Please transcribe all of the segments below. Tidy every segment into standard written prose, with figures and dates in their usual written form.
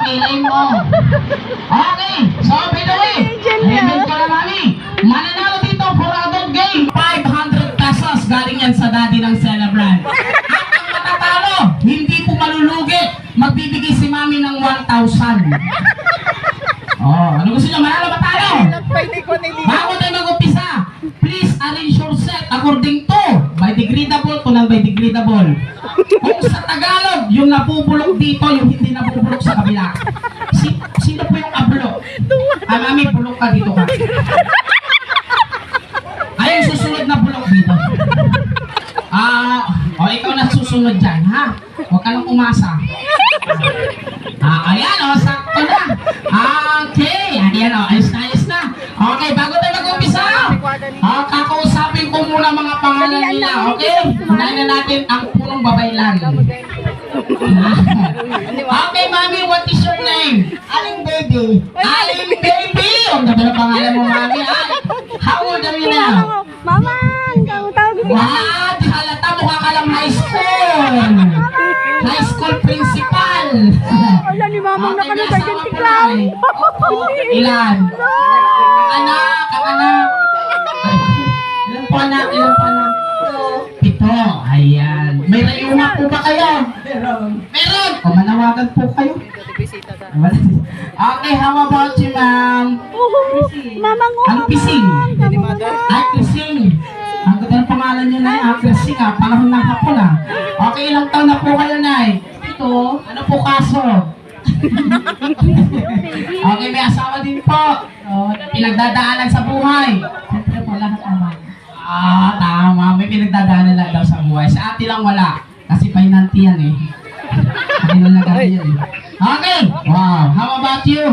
kilay mo. Okay, so by the way, Raven ko na mami. Mananalo dito for adult game. 500 pesos galing yan sa daddy ng celebrant. At ang matatalo, hindi po malulugi. Magbibigay si mami ng 1,000. Oh, ano gusto niyo? Manalo, matalo? Bago tayo mag-umpisa, please arrange your set according to biodegradable to non-biodegradable. Kung sa Tagalog, yung napupulok dito, yung hindi napupulok sa kabila. Sino po yung abulok? Mami, bulok ka dito ka. Ay, yung susunod na bulok dito. Ikaw na susunod dyan, ha? Huwag ka nang umasa. Ayan, sakto na. Okay, ayan, ayos na. Okay, bago tayo mag-umpisa, kakausapin ko muna mga pangalan nila, okay? Unahin na natin ang punong babaylan. Okay, mami, what is your name? Aling baby. Aling baby! Ang ganda ng pangalan mo, mami. How old are you now? Mama, ang tawag mo. Wow, di halata, mukha ka lang high school. High school principal. Wala ni Mama na ka na may asawa Sergeant po Clown. na eh. Ilan? Anak. Ilan po anak? 7. Ayan. May rayuma po ba kayo? Meron. O, manawagan po kayo. Okay, how about you, ma'am? Mama ngo. Ang pising. Ay, pising. Ang ganda ng pangalan niyo, Nay. Pising, panahon ng hapon, Okay, ilang taon na po kayo, Nay? Ito. Ano po kaso? Okay, may asawa din po. Pinagdadaanan sa buhay. Siyempre po, lahat naman. Tama. May pinagdadaanan lang daw sa buhay. Sa ate lang wala. Kasi pahinanti yan eh. Ate lang nagari yan eh. Okay. Wow. How about you?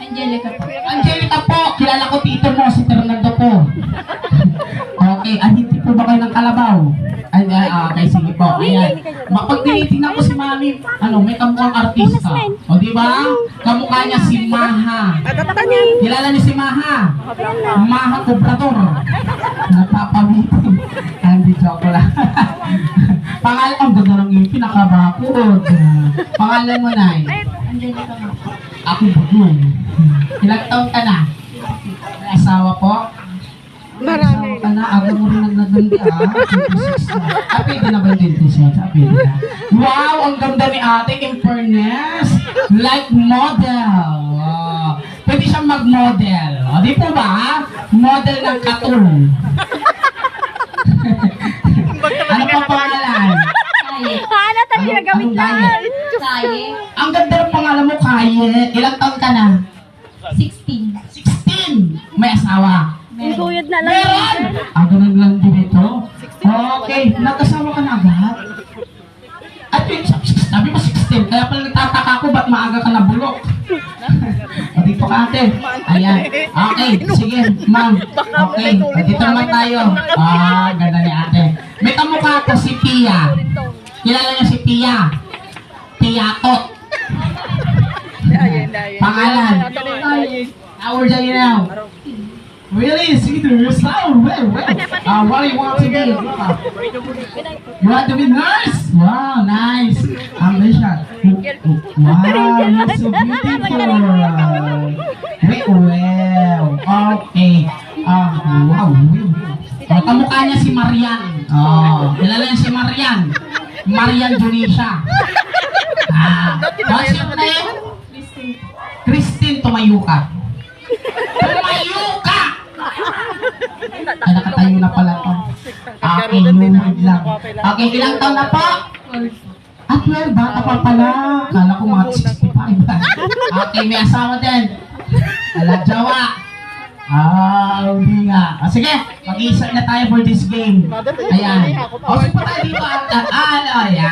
Angelica po. Angelica po. Kilala ko tito mo, si Fernando po. Okay. Hindi po ba kayo ng Kalabaw? Okay, sige po. Ayan. Pag tinitingnan ko si Mami, may kamukhang artista. O, di ba? Kamukha niya si Maha. Kilala niyo si Maha? Maha Cobrador. Napapawitin. Hindi, joke lang. Pangalan, ang ganda ng yung pinakabakod. Pangalan mo, Nay? Angelica nga po. Ako ba yun? Ilang taon ka na? May asawa po? Marami. Asawa ka na? Ako mo rin nagdaganda, 26 na. Pwede na ba yung 26? Pwede na. Wow! Ang ganda ni ate, in fairness. Like model. Wow. Pwede siyang mag-model. O, di po ba? Model ng katul. Ano pa pangalan? Ana, tayo nagamit Anong lang. gaye? Kaye. Ang ganda ng pangalan mo, Kaye. Ilang taon ka na? 16. 16! May asawa? Ang suyod na lang. Meron! Ganun lang din ito. Okay, nag-asawa ka na agad? At yun, sabi mo 16, kaya pala nagtataka ko, ba't maaga ka na bulok? O, dito ka ate. Ayan. Okay, sige, ma'am. Okay, dito naman tayo. Ganda ni ate. May kamukha ko si Pia. Kilala niyo si Pia? Piatot. Pangalan? How old are you now? Really? See through your style? Well. What do you want to be? You want to be nurse? Wow, nice. Ambition. Wow, you're so beautiful. Well. Okay. Wow. Kamukha niya si Marian. Kilala niya si Marian. Marian Junisha. What's your name? Christine Tumayuka. Tumayuka! Nakatayo na pala to. Okay, lumod lang. Okay, ilang taon na po? 12, bata pa pala. Kala ko mga 65. Okay, may asawa din. Jawa. Hindi nga. Sige, mag-iisa na tayo for this game. Ayan. Sige pa tayo dito. Ayan.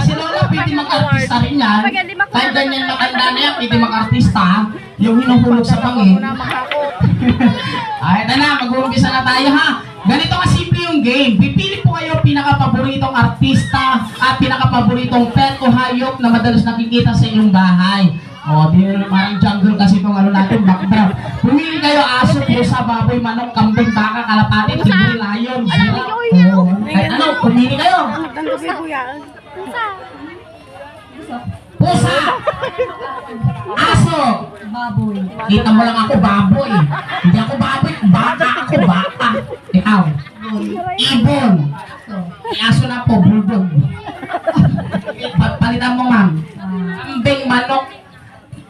Si Lola, pwede mag-artista rin yan. Kahit ganyan matanda na yan, pwede mag-artista. Yung hinuhulog sa pangin. Ito na, mag-uumpisa na tayo ha. Ganito kasimple yung game. Pipili po kayo pinaka-paboritong artista at pinaka-paboritong pet o hayop na madalas nakikita sa inyong bahay. Di parang jungle kasi itong natin, backdrop. Pumili kayo, aso, pusa, baboy, manok, kambing, baka, kalapati, tigre, lion, zira. Pumili kayo. Pusa! Baboy. Kita mo lang ako, baboy. Hindi ako baboy, baka ako, baka. Ikaw, ibon. Aso na po, bulldog. Palitan mo, ma'am. Kambing, manok,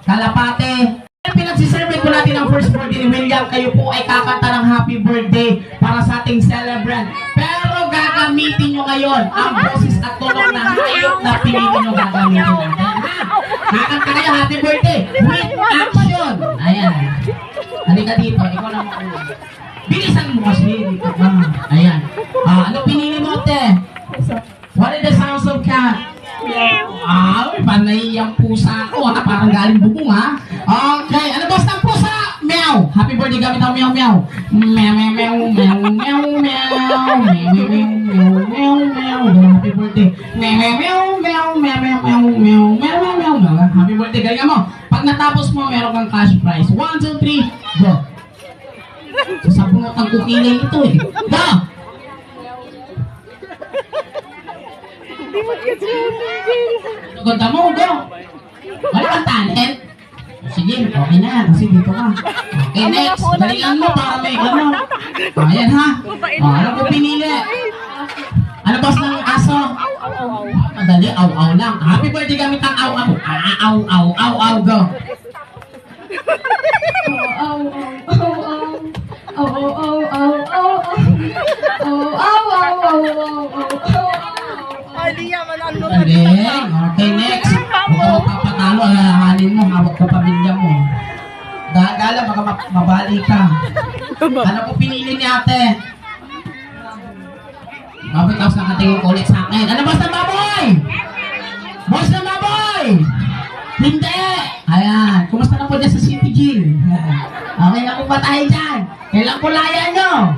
kalapate. Pinagsiserve ko natin ang first birthday ni William. Kayo po ay kakanta ng happy birthday para sa ating celebrant. Pero gagamitin nyo ngayon ang boses at tunog na hayop na pinili nyo gagamitin natin. Ha? Kakanta kayo happy birthday with action. Ayan. Halika dito. Ikaw na mauna. Bilisan mo kasi. Dito ka. Ayan. Ano pinili mo, te? What are the sounds of cat? Ay, panay yung pusa ko ha. Parang galing bubong ha. Okay, ano boss ng pusa? Meow. Happy birthday gamit ang meow meow. Meow meow meow meow meow meow. Meow meow meow meow. Happy birthday. Meow meow meow meow meow meow meow meow meow meow. Happy birthday. Galingan mo. Pag natapos mo, meron kang cash prize. 1, 2, 3, go. Sasabunot ang kukiling ito eh. Go! Ganda mo, go! Wala kang talent? Sige, okay na yan. Kasi dito ka. Okay, next. Galingan mo para may ano. Ayan ha. Ano ko pinili? Ano boss ng aso? Madali, aw-aw lang. Happy birthday gamit ang aw-aw. Aw-aw, go. Galing. Okay, next. Huwag ka magpapatalo. Alalahanin mo. Hawak ko pamilya mo. Gala, baka mabali ka. Ano ko pinili ni ate? Baboy, tapos nakatingin ko ulit sa akin. Ano boss ng baboy? Boss ng baboy! Hindi! Ayan. Kumusta na po dyan sa City Jill? Okay na po ba tayo dyan? Kailan po laya nyo?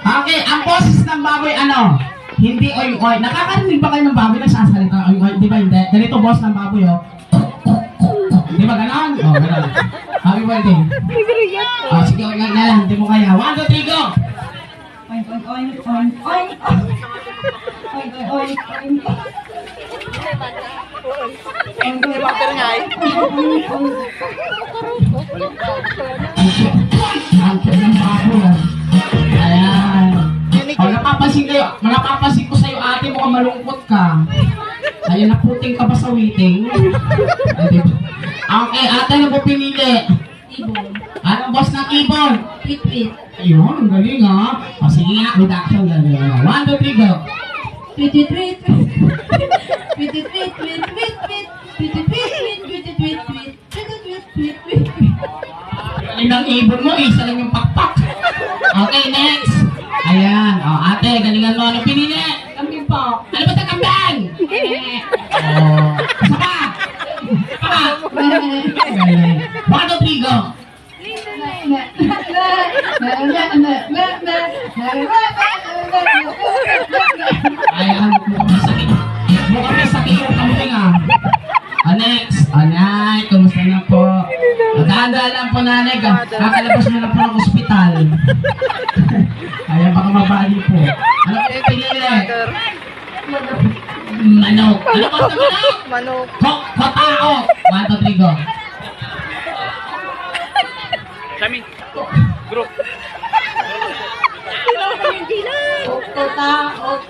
Okay, ang boses ng baboy ano? Hindi oy-oy. Nakakarinig ba kayo ng baboy na sasalita? Oy-oy, di ba hindi? Ganito boss ng baboy, oh. Di ba ganon? Oh, ganon. Happy birthday. Oh, sige, oy na lang. Hindi mo kaya. 1, 2, 3, go! Oink, oink, oink, oink, oink. Oink, oink, oink, oink. Ang baboy, ah. Ayan. Oh, napapansin ko sa'yo, ate, mukhang malungkot ka. Ayun, naputing ka ba sa waiting? Ay, diba? Okay, ate, ano po pinili? Ibon. Anong boss ng ibon? Pit-pit. Ayun, ang galing ha. O, sige nga, with action galing. 1, 2, 3, go. Pit-pit-pit. Pit-pit-pit, pit-pit-pit. Pit-pit-pit, pit-pit-pit. Pit-pit-pit, pit-pit. Galing ng ibon mo, isa lang yung pakpak. Okay, next. Ayan, o, ate, galingan mo. Ano pinili? Kambing po. Ano ba ito, kambang? Oh, isa pa. Galing. 1, 2, 3, go. Ayan, mukhang may sakit yung kambing ah. Next, anay, kumusta na po? Dahan-dahan lang po nanay, kakalabas mo lang po ng ospital. Ayan, baka mabali po. Ano po yung pinili? Manok. Ano ba sa manok? Manok. Kotao. 1, 2, 3, go. Kami. Group. Kotao.